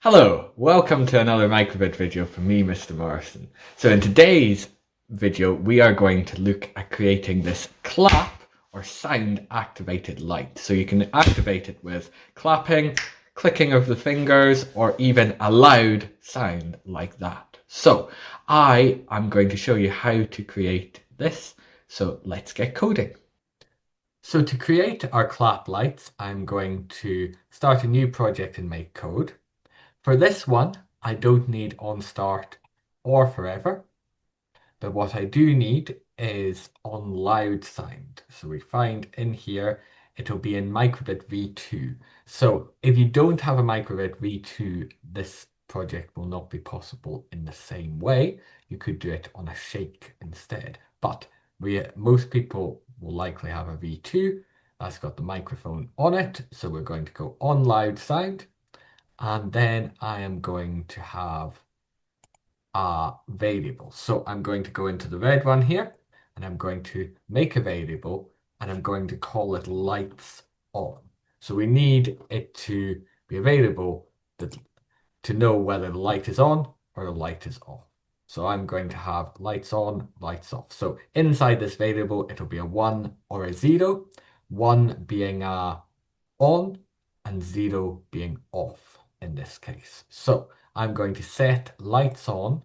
Hello, welcome to another Microbit video from me, Mr. Morrison. So in today's video, we are going to look at creating this clap or sound activated light. So you can activate it with clapping, clicking of the fingers, or even a loud sound like that. So I am going to show you how to create this. So let's get coding. So to create our clap lights, I'm going to start a new project in MakeCode. For this one, I don't need onStart or forever, but what I do need is onLoudSound. So we find in here, it'll be in Microbit v2. So if you don't have a Microbit v2, this project will not be possible in the same way. You could do it on a Shake instead, but most people will likely have a v2 that's got the microphone on it. So we're going to go onLoudSound. And then I am going to have a variable. So I'm going to go into the red one here and I'm going to make a variable and I'm going to call it lights on. So we need it to be a variable to know whether the light is on or the light is off. So I'm going to have lights on, lights off. So inside this variable, it'll be a 1 or a 0, 1 being a on and 0 being off in this case. So I'm going to set lights on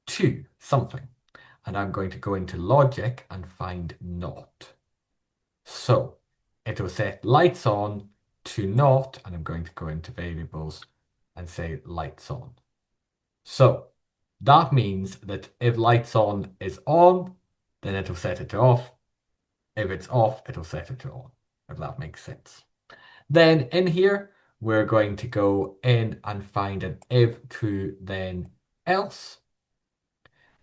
to something, and I'm going to go into logic and find not. So it'll set lights on to not, and I'm going to go into variables and say lights on. So that means that if lights on is on, then it'll set it to off. If it's off, it'll set it to on, if that makes sense. Then in here, we're going to go in and find an if true then else.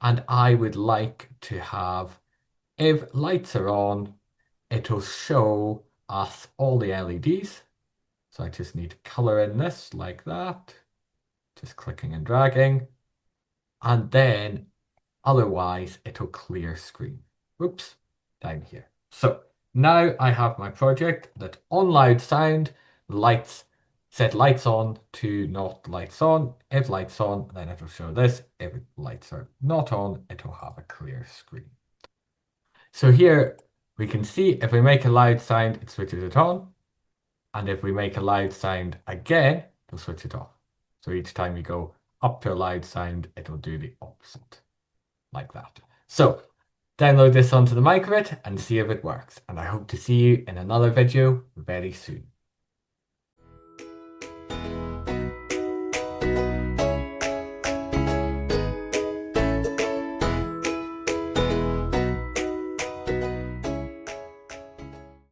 And I would like to have if lights are on, it'll show us all the LEDs. So I just need to color in this like that. Just clicking and dragging. And then otherwise it'll clear screen. Oops, down here. So now I have my project that onLoudSound, lights, set lights on to not lights on. If lights on, then it'll show this. If lights are not on, it'll have a clear screen. So here we can see if we make a loud sound, it switches it on. And if we make a loud sound again, it'll switch it off. So each time we go up to a loud sound, it'll do the opposite, like that. So download this onto the Microbit and see if it works. And I hope to see you in another video very soon.